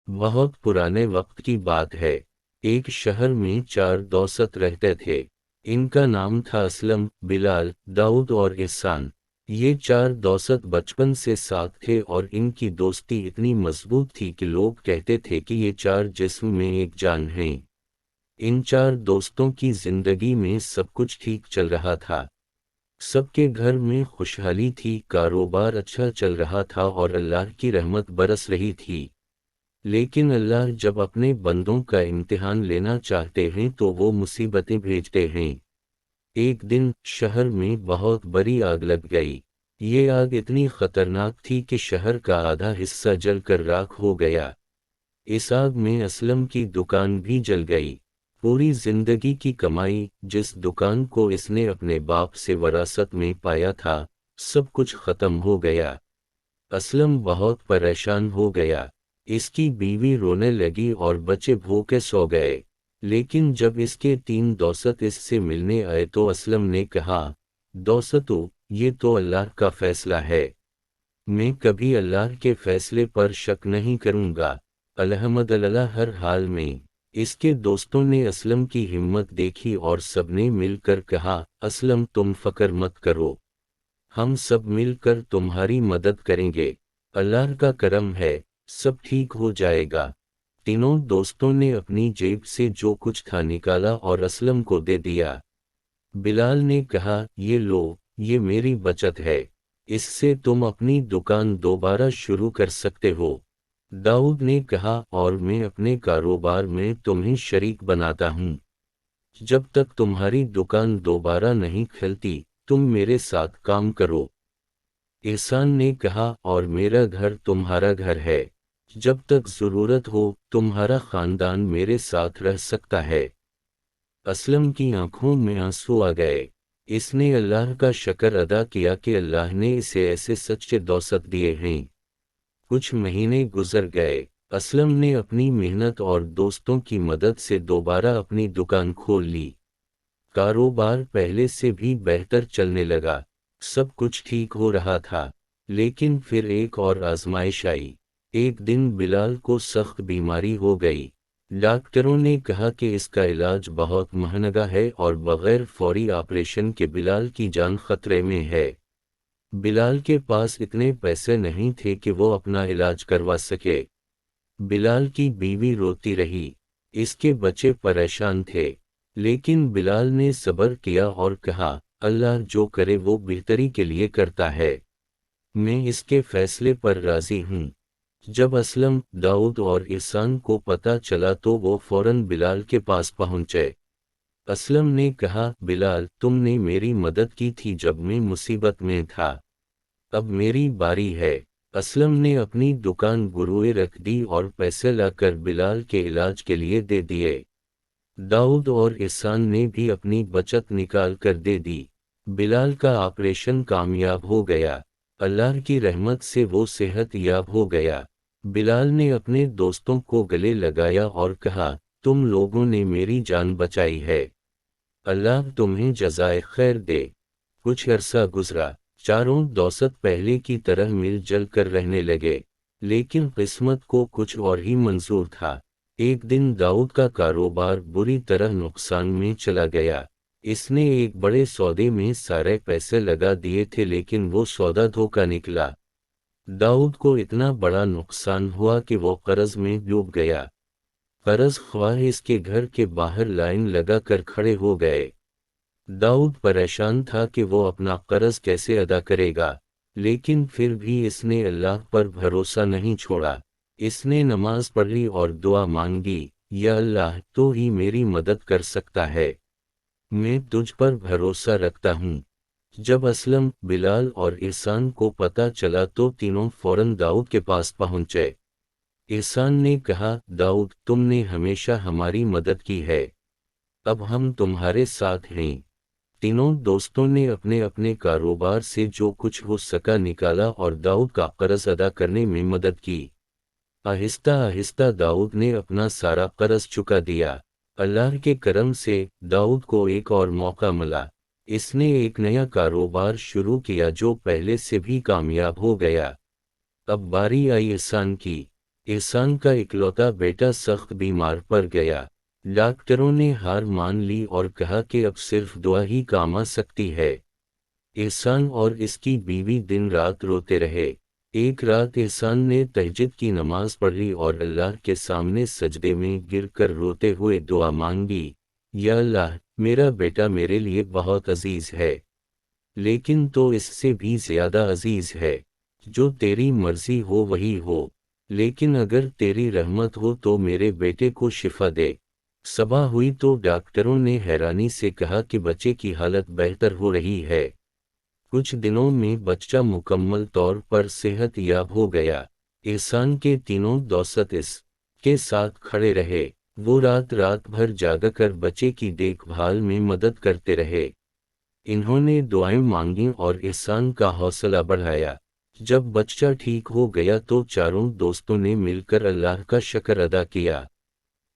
بہت پرانے وقت کی بات ہے۔ ایک شہر میں 4 دوست رہتے تھے۔ ان کا نام تھا اسلم، بلال، داؤد اور احسان۔ یہ 4 دوست بچپن سے ساتھ تھے اور ان کی دوستی اتنی مضبوط تھی کہ لوگ کہتے تھے کہ یہ 4 جسم میں ایک جان ہیں۔ ان 4 دوستوں کی زندگی میں سب کچھ ٹھیک چل رہا تھا۔ سب کے گھر میں خوشحالی تھی، کاروبار اچھا چل رہا تھا اور اللہ کی رحمت برس رہی تھی۔ لیکن اللہ جب اپنے بندوں کا امتحان لینا چاہتے ہیں تو وہ مصیبتیں بھیجتے ہیں۔ ایک دن شہر میں بہت بڑی آگ لگ گئی۔ یہ آگ اتنی خطرناک تھی کہ شہر کا آدھا حصہ جل کر راکھ ہو گیا۔ اس آگ میں اسلم کی دکان بھی جل گئی۔ پوری زندگی کی کمائی، جس دکان کو اس نے اپنے باپ سے وراثت میں پایا تھا، سب کچھ ختم ہو گیا۔ اسلم بہت پریشان ہو گیا۔ اس کی بیوی رونے لگی اور بچے بھوکے سو گئے۔ لیکن جب اس کے 3 دوست اس سے ملنے آئے تو اسلم نے کہا، دوستو، یہ تو اللہ کا فیصلہ ہے۔ میں کبھی اللہ کے فیصلے پر شک نہیں کروں گا۔ الحمدللہ ہر حال میں۔ اس کے دوستوں نے اسلم کی ہمت دیکھی اور سب نے مل کر کہا، اسلم تم فکر مت کرو، ہم سب مل کر تمہاری مدد کریں گے۔ اللہ کا کرم ہے، سب ٹھیک ہو جائے گا۔ تینوں دوستوں نے اپنی جیب سے جو کچھ تھا نکالا اور اسلم کو دے دیا۔ بلال نے کہا، یہ لو، یہ میری بچت ہے، اس سے تم اپنی دکان دوبارہ شروع کر سکتے ہو۔ داؤد نے کہا، اور میں اپنے کاروبار میں تمہیں شریک بناتا ہوں۔ جب تک تمہاری دکان دوبارہ نہیں کھلتی، تم میرے ساتھ کام کرو۔ احسان نے کہا، اور میرا گھر تمہارا گھر ہے، جب تک ضرورت ہو تمہارا خاندان میرے ساتھ رہ سکتا ہے۔ اسلم کی آنکھوں میں آنسو آ گئے۔ اس نے اللہ کا شکر ادا کیا کہ اللہ نے اسے ایسے سچے دوست دیے ہیں۔ کچھ مہینے گزر گئے۔ اسلم نے اپنی محنت اور دوستوں کی مدد سے دوبارہ اپنی دکان کھول لی۔ کاروبار پہلے سے بھی بہتر چلنے لگا، سب کچھ ٹھیک ہو رہا تھا۔ لیکن پھر ایک اور آزمائش آئی۔ ایک دن بلال کو سخت بیماری ہو گئی۔ ڈاکٹروں نے کہا کہ اس کا علاج بہت مہنگا ہے اور بغیر فوری آپریشن کے بلال کی جان خطرے میں ہے۔ بلال کے پاس اتنے پیسے نہیں تھے کہ وہ اپنا علاج کروا سکے۔ بلال کی بیوی روتی رہی، اس کے بچے پریشان تھے، لیکن بلال نے صبر کیا اور کہا، اللہ جو کرے وہ بہتری کے لیے کرتا ہے، میں اس کے فیصلے پر راضی ہوں۔ جب اسلم، داؤد اور احسان کو پتہ چلا تو وہ فوراً بلال کے پاس پہنچے۔ اسلم نے کہا، بلال تم نے میری مدد کی تھی جب میں مصیبت میں تھا، اب میری باری ہے۔ اسلم نے اپنی دکان گروے رکھ دی اور پیسے لا کر بلال کے علاج کے لیے دے دیے۔ داؤد اور احسان نے بھی اپنی بچت نکال کر دے دی۔ بلال کا آپریشن کامیاب ہو گیا۔ اللہ کی رحمت سے وہ صحت یاب ہو گیا۔ بلال نے اپنے دوستوں کو گلے لگایا اور کہا، تم لوگوں نے میری جان بچائی ہے، اللہ تمہیں جزائے خیر دے۔ کچھ عرصہ گزرا، 4 دوست پہلے کی طرح مل جل کر رہنے لگے، لیکن قسمت کو کچھ اور ہی منظور تھا۔ ایک دن داؤد کا کاروبار بری طرح نقصان میں چلا گیا۔ اس نے ایک بڑے سودے میں سارے پیسے لگا دیے تھے لیکن وہ سودا دھوکہ نکلا۔ داؤد کو اتنا بڑا نقصان ہوا کہ وہ قرض میں ڈوب گیا۔ قرض خواہ اس کے گھر کے باہر لائن لگا کر کھڑے ہو گئے۔ داؤد پریشان تھا کہ وہ اپنا قرض کیسے ادا کرے گا، لیکن پھر بھی اس نے اللہ پر بھروسہ نہیں چھوڑا۔ اس نے نماز پڑھی اور دعا مانگی، یا اللہ تو ہی میری مدد کر سکتا ہے، میں تجھ پر بھروسہ رکھتا ہوں۔ جب اسلم، بلال اور احسان کو پتہ چلا تو تینوں فوراً داؤد کے پاس پہنچے۔ احسان نے کہا، داؤد تم نے ہمیشہ ہماری مدد کی ہے، اب ہم تمہارے ساتھ ہیں۔ تینوں دوستوں نے اپنے اپنے کاروبار سے جو کچھ ہو سکا نکالا اور داؤد کا قرض ادا کرنے میں مدد کی۔ آہستہ آہستہ داؤد نے اپنا سارا قرض چکا دیا۔ اللہ کے کرم سے داؤد کو ایک اور موقع ملا۔ اس نے ایک نیا کاروبار شروع کیا جو پہلے سے بھی کامیاب ہو گیا۔ اب باری آئی احسان کی۔ احسان کا اکلوتا بیٹا سخت بیمار پڑ گیا۔ ڈاکٹروں نے ہار مان لی اور کہا کہ اب صرف دعا ہی کام آ سکتی ہے۔ احسان اور اس کی بیوی دن رات روتے رہے۔ ایک رات احسان نے تہجد کی نماز پڑھی اور اللہ کے سامنے سجدے میں گر کر روتے ہوئے دعا مانگی، یا اللہ، میرا بیٹا میرے لیے بہت عزیز ہے، لیکن تو اس سے بھی زیادہ عزیز ہے۔ جو تیری مرضی ہو وہی ہو، لیکن اگر تیری رحمت ہو تو میرے بیٹے کو شفا دے۔ صبح ہوئی تو ڈاکٹروں نے حیرانی سے کہا کہ بچے کی حالت بہتر ہو رہی ہے، کچھ دنوں میں بچہ مکمل طور پر صحت یاب ہو گیا۔ احسان کے تینوں دوست اس کے ساتھ کھڑے رہے۔ وہ رات بھر جاگ کر بچے کی دیکھ بھال میں مدد کرتے رہے۔ انہوں نے دعائیں مانگیں اور احسان کا حوصلہ بڑھایا۔ جب بچہ ٹھیک ہو گیا تو چاروں دوستوں نے مل کر اللہ کا شکر ادا کیا۔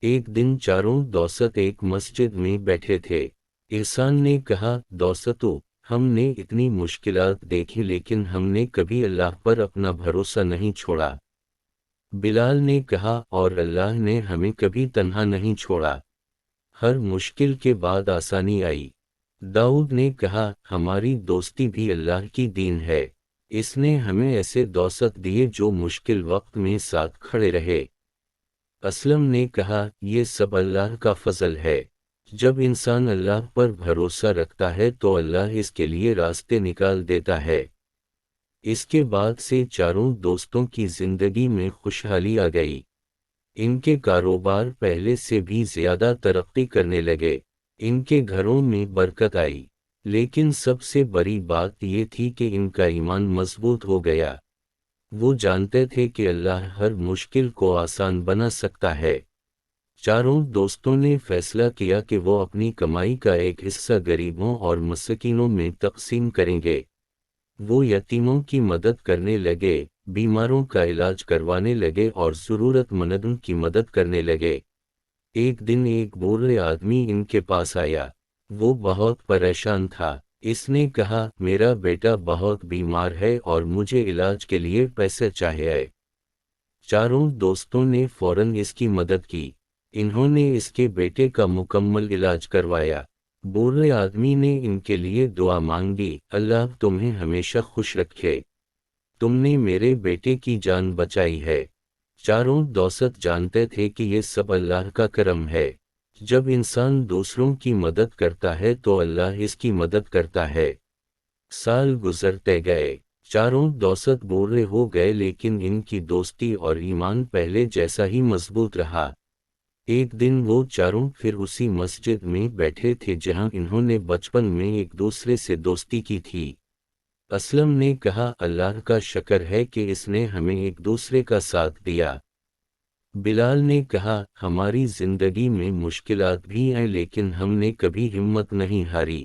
ایک دن چاروں دوست ایک مسجد میں بیٹھے تھے۔ احسان نے کہا، دوستو، ہم نے اتنی مشکلات دیکھی لیکن ہم نے کبھی اللہ پر اپنا بھروسہ نہیں چھوڑا۔ بلال نے کہا، اور اللہ نے ہمیں کبھی تنہا نہیں چھوڑا، ہر مشکل کے بعد آسانی آئی۔ داؤد نے کہا، ہماری دوستی بھی اللہ کی دین ہے، اس نے ہمیں ایسے دوست دیے جو مشکل وقت میں ساتھ کھڑے رہے۔ اسلم نے کہا، یہ سب اللہ کا فضل ہے، جب انسان اللہ پر بھروسہ رکھتا ہے تو اللہ اس کے لیے راستے نکال دیتا ہے۔ اس کے بعد سے چاروں دوستوں کی زندگی میں خوشحالی آ گئی۔ ان کے کاروبار پہلے سے بھی زیادہ ترقی کرنے لگے، ان کے گھروں میں برکت آئی، لیکن سب سے بڑی بات یہ تھی کہ ان کا ایمان مضبوط ہو گیا۔ وہ جانتے تھے کہ اللہ ہر مشکل کو آسان بنا سکتا ہے۔ چاروں دوستوں نے فیصلہ کیا کہ وہ اپنی کمائی کا ایک حصہ غریبوں اور مسکینوں میں تقسیم کریں گے۔ وہ یتیموں کی مدد کرنے لگے، بیماروں کا علاج کروانے لگے اور ضرورت مندوں کی مدد کرنے لگے۔ ایک دن ایک بوڑھے آدمی ان کے پاس آیا۔ وہ بہت پریشان تھا۔ اس نے کہا، میرا بیٹا بہت بیمار ہے اور مجھے علاج کے لیے پیسے چاہیے۔ چاروں دوستوں نے فوراً اس کی مدد کی۔ انہوں نے اس کے بیٹے کا مکمل علاج کروایا۔ بوڑھے آدمی نے ان کے لیے دعا مانگی، اللہ تمہیں ہمیشہ خوش رکھے، تم نے میرے بیٹے کی جان بچائی ہے۔ چاروں دوست جانتے تھے کہ یہ سب اللہ کا کرم ہے۔ جب انسان دوسروں کی مدد کرتا ہے تو اللہ اس کی مدد کرتا ہے۔ سال گزرتے گئے، چاروں دوست بوڑھے ہو گئے لیکن ان کی دوستی اور ایمان پہلے جیسا ہی مضبوط رہا۔ ایک دن وہ چاروں پھر اسی مسجد میں بیٹھے تھے جہاں انہوں نے بچپن میں ایک دوسرے سے دوستی کی تھی۔ اسلم نے کہا، اللہ کا شکر ہے کہ اس نے ہمیں ایک دوسرے کا ساتھ دیا۔ بلال نے کہا، ہماری زندگی میں مشکلات بھی ہیں لیکن ہم نے کبھی ہمت نہیں ہاری۔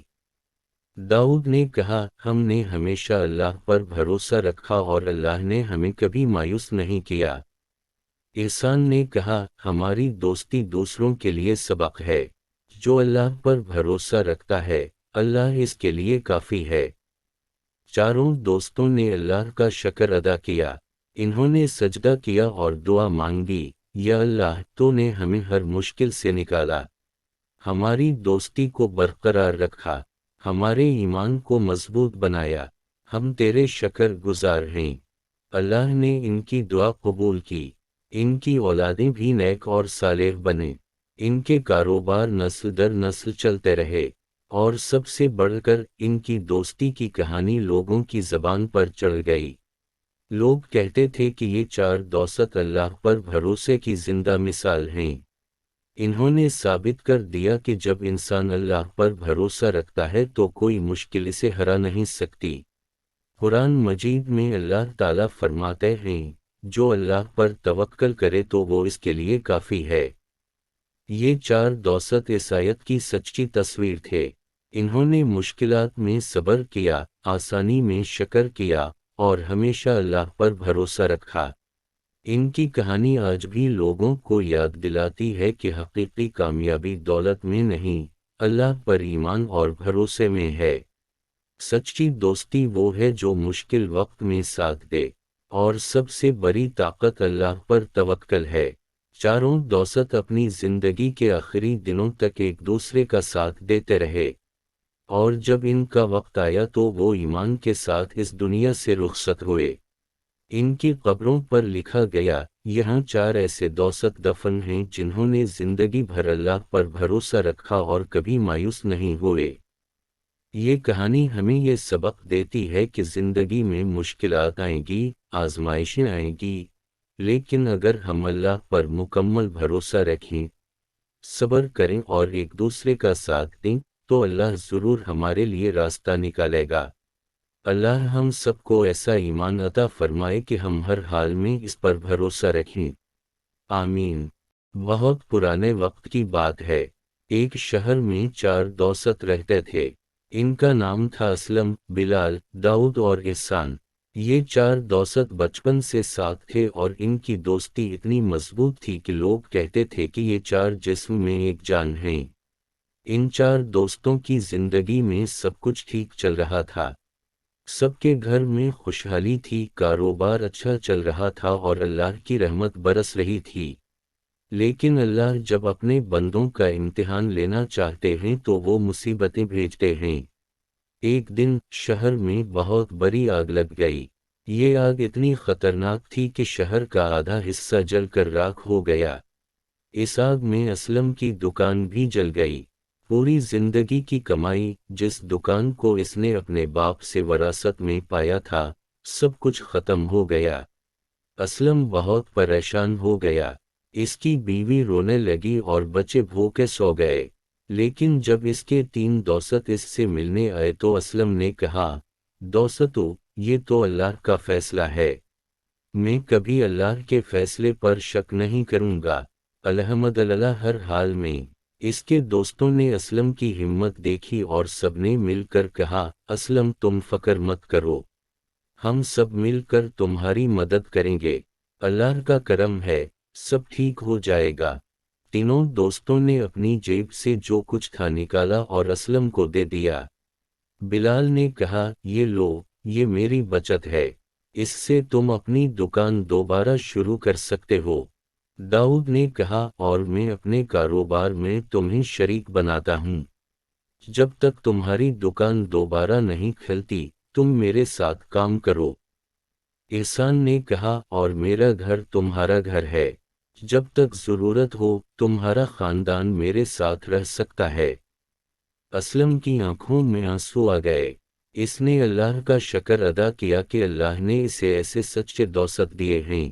داؤد نے کہا، ہم نے ہمیشہ اللہ پر بھروسہ رکھا اور اللہ نے ہمیں کبھی مایوس نہیں کیا۔ احسان نے کہا، ہماری دوستی دوسروں کے لیے سبق ہے، جو اللہ پر بھروسہ رکھتا ہے، اللہ اس کے لیے کافی ہے۔ چاروں دوستوں نے اللہ کا شکر ادا کیا۔ انہوں نے سجدہ کیا اور دعا مانگی، یا اللہ، تو نے ہمیں ہر مشکل سے نکالا، ہماری دوستی کو برقرار رکھا، ہمارے ایمان کو مضبوط بنایا، ہم تیرے شکر گزار ہیں۔ اللہ نے ان کی دعا قبول کی۔ ان کی اولادیں بھی نیک اور صالح بنے، ان کے کاروبار نسل در نسل چلتے رہے، اور سب سے بڑھ کر ان کی دوستی کی کہانی لوگوں کی زبان پر چڑھ گئی۔ لوگ کہتے تھے کہ یہ چار دوست اللہ پر بھروسے کی زندہ مثال ہیں۔ انہوں نے ثابت کر دیا کہ جب انسان اللہ پر بھروسہ رکھتا ہے تو کوئی مشکل اسے ہرا نہیں سکتی۔ قرآن مجید میں اللہ تعالیٰ فرماتے ہیں، جو اللہ پر توکل کرے تو وہ اس کے لیے کافی ہے۔ یہ چار دوست اس آیت کی سچی تصویر تھے۔ انہوں نے مشکلات میں صبر کیا، آسانی میں شکر کیا، اور ہمیشہ اللہ پر بھروسہ رکھا۔ ان کی کہانی آج بھی لوگوں کو یاد دلاتی ہے کہ حقیقی کامیابی دولت میں نہیں، اللہ پر ایمان اور بھروسے میں ہے۔ سچی دوستی وہ ہے جو مشکل وقت میں ساتھ دے، اور سب سے بڑی طاقت اللہ پر توکل ہے۔ چاروں دوست اپنی زندگی کے آخری دنوں تک ایک دوسرے کا ساتھ دیتے رہے، اور جب ان کا وقت آیا تو وہ ایمان کے ساتھ اس دنیا سے رخصت ہوئے۔ ان کی قبروں پر لکھا گیا، یہاں چار ایسے دوست دفن ہیں جنہوں نے زندگی بھر اللہ پر بھروسہ رکھا اور کبھی مایوس نہیں ہوئے۔ یہ کہانی ہمیں یہ سبق دیتی ہے کہ زندگی میں مشکلات آئیں گی، آزمائشیں آئیں گی، لیکن اگر ہم اللہ پر مکمل بھروسہ رکھیں، صبر کریں اور ایک دوسرے کا ساتھ دیں، تو اللہ ضرور ہمارے لیے راستہ نکالے گا۔ اللہ ہم سب کو ایسا ایمان عطا فرمائے کہ ہم ہر حال میں اس پر بھروسہ رکھیں، آمین۔ بہت پرانے وقت کی بات ہے، ایک شہر میں چار دوست رہتے تھے۔ ان کا نام تھا اسلم، بلال، داؤد اور احسان۔ یہ چار دوست بچپن سے ساتھ تھے اور ان کی دوستی اتنی مضبوط تھی کہ لوگ کہتے تھے کہ یہ چار جسم میں ایک جان ہیں۔ ان چار دوستوں کی زندگی میں سب کچھ ٹھیک چل رہا تھا، سب کے گھر میں خوشحالی تھی، کاروبار اچھا چل رہا تھا اور اللہ کی رحمت برس رہی تھی۔ لیکن اللہ جب اپنے بندوں کا امتحان لینا چاہتے ہیں تو وہ مصیبتیں بھیجتے ہیں۔ ایک دن شہر میں بہت بڑی آگ لگ گئی۔ یہ آگ اتنی خطرناک تھی کہ شہر کا آدھا حصہ جل کر راکھ ہو گیا۔ اس آگ میں اسلم کی دکان بھی جل گئی۔ پوری زندگی کی کمائی، جس دکان کو اس نے اپنے باپ سے وراثت میں پایا تھا، سب کچھ ختم ہو گیا۔ اسلم بہت پریشان ہو گیا۔ اس کی بیوی رونے لگی اور بچے بھوکے سو گئے۔ لیکن جب اس کے تین دوست اس سے ملنے آئے تو اسلم نے کہا، دوستو، یہ تو اللہ کا فیصلہ ہے، میں کبھی اللہ کے فیصلے پر شک نہیں کروں گا، الحمدللہ ہر حال میں۔ اس کے دوستوں نے اسلم کی ہمت دیکھی اور سب نے مل کر کہا، اسلم تم فکر مت کرو، ہم سب مل کر تمہاری مدد کریں گے، اللہ کا کرم ہے، سب ٹھیک ہو جائے گا۔ تینوں دوستوں نے اپنی جیب سے جو کچھ تھا نکالا اور اسلم کو دے دیا۔ بلال نے کہا، یہ لو، یہ میری بچت ہے، اس سے تم اپنی دکان دوبارہ شروع کر سکتے ہو۔ داؤد نے کہا، اور میں اپنے کاروبار میں تمہیں شریک بناتا ہوں، جب تک تمہاری دکان دوبارہ نہیں کھلتی تم میرے ساتھ کام کرو۔ احسان نے کہا، اور میرا گھر تمہارا گھر ہے، جب تک ضرورت ہو تمہارا خاندان میرے ساتھ رہ سکتا ہے۔ اسلم کی آنکھوں میں آنسو آ گئے۔ اس نے اللہ کا شکر ادا کیا کہ اللہ نے اسے ایسے سچے دوست دیے ہیں۔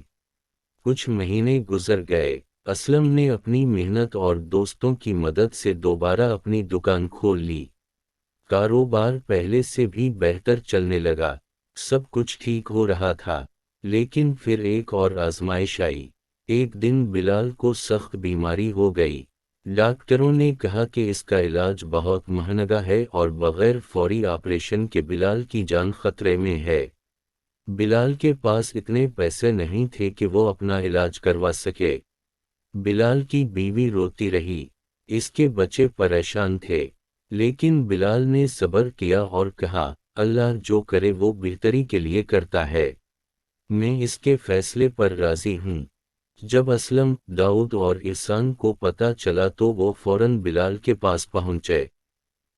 کچھ مہینے گزر گئے، اسلم نے اپنی محنت اور دوستوں کی مدد سے دوبارہ اپنی دکان کھول لی۔ کاروبار پہلے سے بھی بہتر چلنے لگا، سب کچھ ٹھیک ہو رہا تھا۔ لیکن پھر ایک اور آزمائش آئی۔ ایک دن بلال کو سخت بیماری ہو گئی۔ ڈاکٹروں نے کہا کہ اس کا علاج بہت مہنگا ہے اور بغیر فوری آپریشن کے بلال کی جان خطرے میں ہے۔ بلال کے پاس اتنے پیسے نہیں تھے کہ وہ اپنا علاج کروا سکے۔ بلال کی بیوی روتی رہی، اس کے بچے پریشان تھے، لیکن بلال نے صبر کیا اور کہا، اللہ جو کرے وہ بہتری کے لیے کرتا ہے، میں اس کے فیصلے پر راضی ہوں۔ جب اسلم، داؤد اور احسان کو پتہ چلا تو وہ فوراً بلال کے پاس پہنچے۔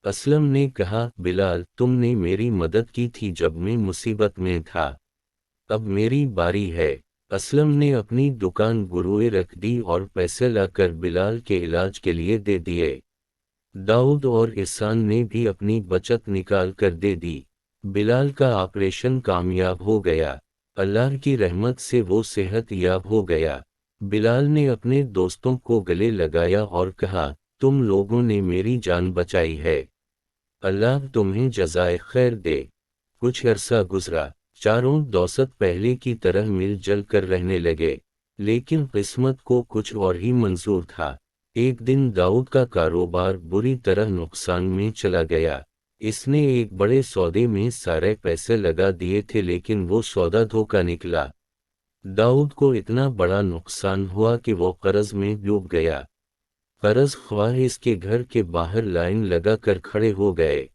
اسلم نے کہا، بلال تم نے میری مدد کی تھی جب میں مصیبت میں تھا، اب میری باری ہے۔ اسلم نے اپنی دکان گروے رکھ دی اور پیسے لا کر بلال کے علاج کے لیے دے دیے۔ داؤد اور احسان نے بھی اپنی بچت نکال کر دے دی۔ بلال کا آپریشن کامیاب ہو گیا، اللہ کی رحمت سے وہ صحت یاب ہو گیا۔ بلال نے اپنے دوستوں کو گلے لگایا اور کہا، تم لوگوں نے میری جان بچائی ہے، اللہ تمہیں جزائے خیر دے۔ کچھ عرصہ گزرا، چاروں دوست پہلے کی طرح مل جل کر رہنے لگے، لیکن قسمت کو کچھ اور ہی منظور تھا۔ ایک دن داؤد کا کاروبار بری طرح نقصان میں چلا گیا۔ اس نے ایک بڑے سودے میں سارے پیسے لگا دیے تھے لیکن وہ سودا دھوکا نکلا۔ داؤد کو اتنا بڑا نقصان ہوا کہ وہ قرض میں ڈوب گیا۔ قرض خواہ اس کے گھر کے باہر لائن لگا کر کھڑے ہو گئے۔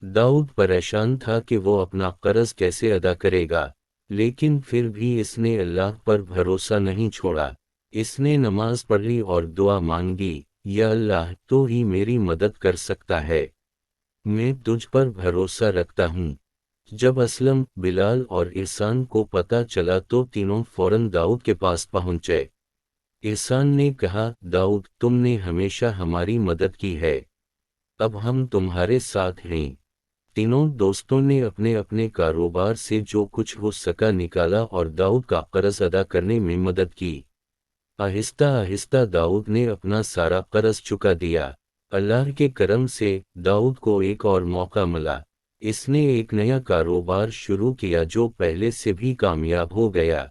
داؤد پریشان تھا کہ وہ اپنا قرض کیسے ادا کرے گا۔ لیکن پھر بھی اس نے اللہ پر بھروسہ نہیں چھوڑا۔ اس نے نماز پڑھی اور دعا مانگی، یا اللہ تو ہی میری مدد کر سکتا ہے، میں تجھ پر بھروسہ رکھتا ہوں۔ جب اسلم، بلال اور احسان کو پتہ چلا تو تینوں فوراً داؤد کے پاس پہنچے۔ احسان نے کہا، داؤد تم نے ہمیشہ ہماری مدد کی ہے، اب ہم تمہارے ساتھ ہیں۔ تینوں دوستوں نے اپنے اپنے کاروبار سے جو کچھ ہو سکا نکالا اور داؤد کا قرض ادا کرنے میں مدد کی۔ آہستہ آہستہ داؤد نے اپنا سارا قرض چکا دیا۔ اللہ کے کرم سے داؤد کو ایک اور موقع ملا۔ اس نے ایک نیا کاروبار شروع کیا جو پہلے سے بھی کامیاب ہو گیا۔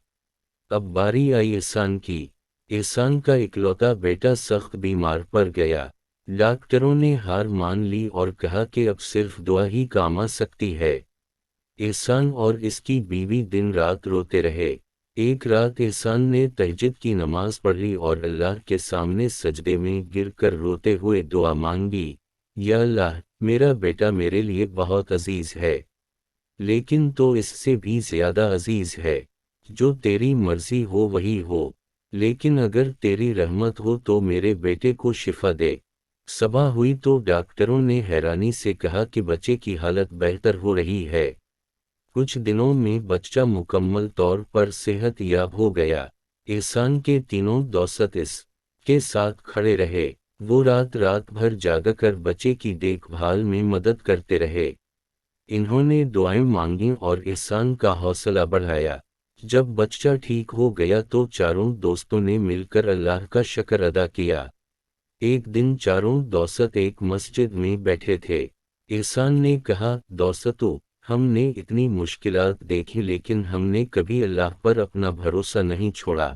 اب باری آئی احسان کی۔ احسان کا اکلوتا بیٹا سخت بیمار پڑ گیا۔ ڈاکٹروں نے ہار مان لی اور کہا کہ اب صرف دعا ہی کام آ سکتی ہے۔ احسان اور اس کی بیوی دن رات روتے رہے۔ ایک رات احسان نے تہجد کی نماز پڑھی اور اللہ کے سامنے سجدے میں گر کر روتے ہوئے دعا مانگی، یا اللہ میرا بیٹا میرے لیے بہت عزیز ہے، لیکن تو اس سے بھی زیادہ عزیز ہے۔ جو تیری مرضی ہو وہی ہو، لیکن اگر تیری رحمت ہو تو میرے بیٹے کو شفا دے۔ صبح ہوئی تو ڈاکٹروں نے حیرانی سے کہا کہ بچے کی حالت بہتر ہو رہی ہے، کچھ دنوں میں بچہ مکمل طور پر صحت یاب ہو گیا۔ احسان کے تینوں دوست اس کے ساتھ کھڑے رہے۔ وہ رات رات بھر جاگ کر بچے کی دیکھ بھال میں مدد کرتے رہے۔ انہوں نے دعائیں مانگیں اور احسان کا حوصلہ بڑھایا۔ جب بچہ ٹھیک ہو گیا تو چاروں دوستوں نے مل کر اللہ کا شکر ادا کیا۔ ایک دن چاروں دوست ایک مسجد میں بیٹھے تھے۔ احسان نے کہا، دوستو ہم نے اتنی مشکلات دیکھی لیکن ہم نے کبھی اللہ پر اپنا بھروسہ نہیں چھوڑا۔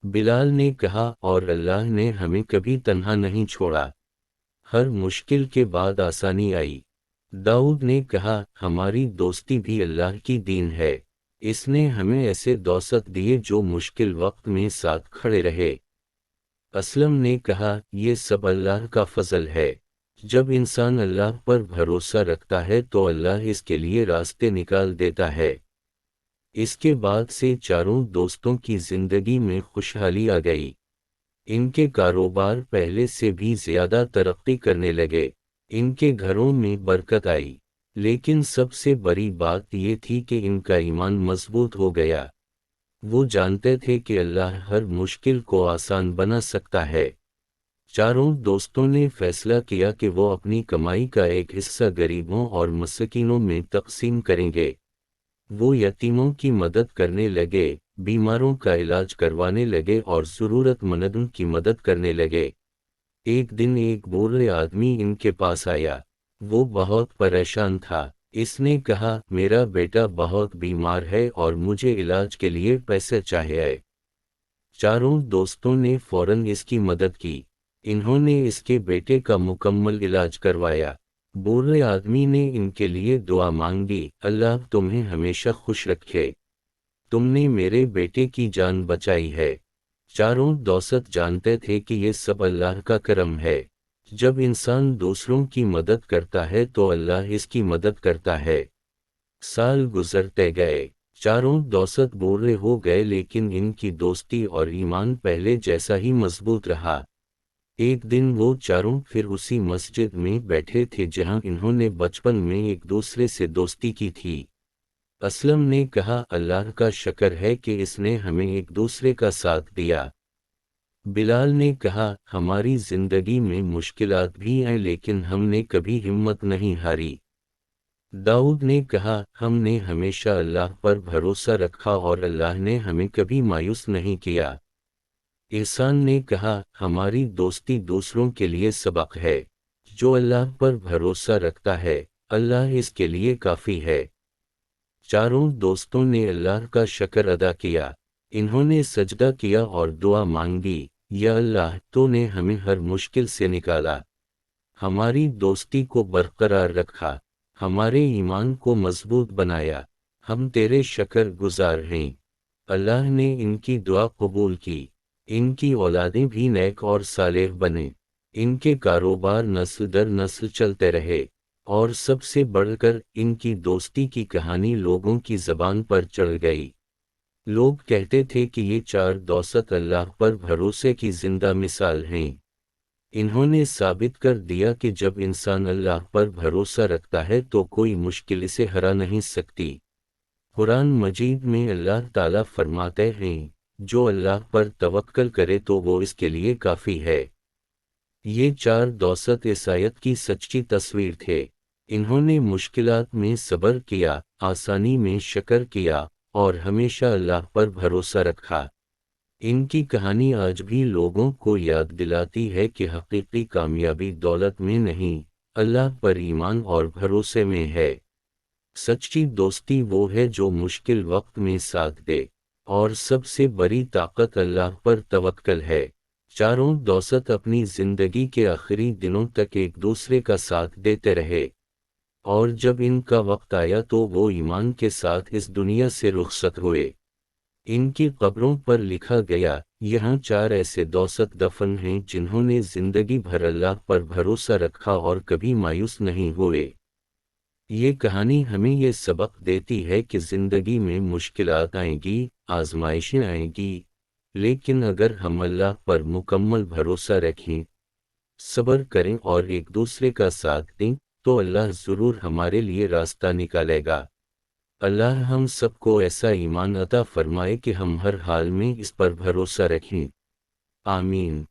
بلال نے کہا، اور اللہ نے ہمیں کبھی تنہا نہیں چھوڑا، ہر مشکل کے بعد آسانی آئی۔ داؤد نے کہا، ہماری دوستی بھی اللہ کی دین ہے، اس نے ہمیں ایسے دوست دیے جو مشکل وقت میں ساتھ کھڑے رہے۔ اسلم نے کہا، یہ سب اللہ کا فضل ہے، جب انسان اللہ پر بھروسہ رکھتا ہے تو اللہ اس کے لیے راستے نکال دیتا ہے۔ اس کے بعد سے چاروں دوستوں کی زندگی میں خوشحالی آ گئی۔ ان کے کاروبار پہلے سے بھی زیادہ ترقی کرنے لگے، ان کے گھروں میں برکت آئی، لیکن سب سے بڑی بات یہ تھی کہ ان کا ایمان مضبوط ہو گیا۔ وہ جانتے تھے کہ اللہ ہر مشکل کو آسان بنا سکتا ہے۔ چاروں دوستوں نے فیصلہ کیا کہ وہ اپنی کمائی کا ایک حصہ غریبوں اور مسکینوں میں تقسیم کریں گے۔ وہ یتیموں کی مدد کرنے لگے، بیماروں کا علاج کروانے لگے اور ضرورت مندوں کی مدد کرنے لگے۔ ایک دن ایک بوڑھے آدمی ان کے پاس آیا۔ وہ بہت پریشان تھا۔ اس نے کہا، میرا بیٹا بہت بیمار ہے اور مجھے علاج کے لیے پیسے چاہیے۔ چاروں دوستوں نے فوراً اس کی مدد کی۔ انہوں نے اس کے بیٹے کا مکمل علاج کروایا۔ بوڑھے آدمی نے ان کے لیے دعا مانگی، اللہ تمہیں ہمیشہ خوش رکھے، تم نے میرے بیٹے کی جان بچائی ہے۔ چاروں دوست جانتے تھے کہ یہ سب اللہ کا کرم ہے۔ جب انسان دوسروں کی مدد کرتا ہے تو اللہ اس کی مدد کرتا ہے۔ سال گزرتے گئے، چاروں دوست بوڑھے ہو گئے لیکن ان کی دوستی اور ایمان پہلے جیسا ہی مضبوط رہا۔ ایک دن وہ چاروں پھر اسی مسجد میں بیٹھے تھے جہاں انہوں نے بچپن میں ایک دوسرے سے دوستی کی تھی۔ اسلم نے کہا، اللہ کا شکر ہے کہ اس نے ہمیں ایک دوسرے کا ساتھ دیا۔ بلال نے کہا، ہماری زندگی میں مشکلات بھی آئیں لیکن ہم نے کبھی ہمت نہیں ہاری۔ داؤد نے کہا، ہم نے ہمیشہ اللہ پر بھروسہ رکھا اور اللہ نے ہمیں کبھی مایوس نہیں کیا۔ احسان نے کہا، ہماری دوستی دوسروں کے لیے سبق ہے، جو اللہ پر بھروسہ رکھتا ہے اللہ اس کے لیے کافی ہے۔ چاروں دوستوں نے اللہ کا شکر ادا کیا۔ انہوں نے سجدہ کیا اور دعا مانگی، یا اللہ تو نے ہمیں ہر مشکل سے نکالا، ہماری دوستی کو برقرار رکھا، ہمارے ایمان کو مضبوط بنایا، ہم تیرے شکر گزار ہیں۔ اللہ نے ان کی دعا قبول کی۔ ان کی اولادیں بھی نیک اور صالح بنے۔ ان کے کاروبار نسل در نسل چلتے رہے۔ اور سب سے بڑھ کر ان کی دوستی کی کہانی لوگوں کی زبان پر چڑھ گئی۔ لوگ کہتے تھے کہ یہ چار دوست اللہ پر بھروسے کی زندہ مثال ہیں۔ انہوں نے ثابت کر دیا کہ جب انسان اللہ پر بھروسہ رکھتا ہے تو کوئی مشکل اسے ہرا نہیں سکتی۔ قرآن مجید میں اللہ تعالیٰ فرماتے ہیں، جو اللہ پر توکل کرے تو وہ اس کے لیے کافی ہے۔ یہ چار دوست اس آیت کی سچی تصویر تھے۔ انہوں نے مشکلات میں صبر کیا، آسانی میں شکر کیا، اور ہمیشہ اللہ پر بھروسہ رکھا۔ ان کی کہانی آج بھی لوگوں کو یاد دلاتی ہے کہ حقیقی کامیابی دولت میں نہیں، اللہ پر ایمان اور بھروسے میں ہے۔ سچی دوستی وہ ہے جو مشکل وقت میں ساتھ دے، اور سب سے بڑی طاقت اللہ پر توکل ہے۔ چاروں دوست اپنی زندگی کے آخری دنوں تک ایک دوسرے کا ساتھ دیتے رہے، اور جب ان کا وقت آیا تو وہ ایمان کے ساتھ اس دنیا سے رخصت ہوئے۔ ان کی قبروں پر لکھا گیا، یہاں چار ایسے دوست دفن ہیں جنہوں نے زندگی بھر اللہ پر بھروسہ رکھا اور کبھی مایوس نہیں ہوئے۔ یہ کہانی ہمیں یہ سبق دیتی ہے کہ زندگی میں مشکلات آئیں گی، آزمائشیں آئیں گی، لیکن اگر ہم اللہ پر مکمل بھروسہ رکھیں، صبر کریں اور ایک دوسرے کا ساتھ دیں، تو اللہ ضرور ہمارے لیے راستہ نکالے گا۔ اللہ ہم سب کو ایسا ایمان عطا فرمائے کہ ہم ہر حال میں اس پر بھروسہ رکھیں۔ آمین۔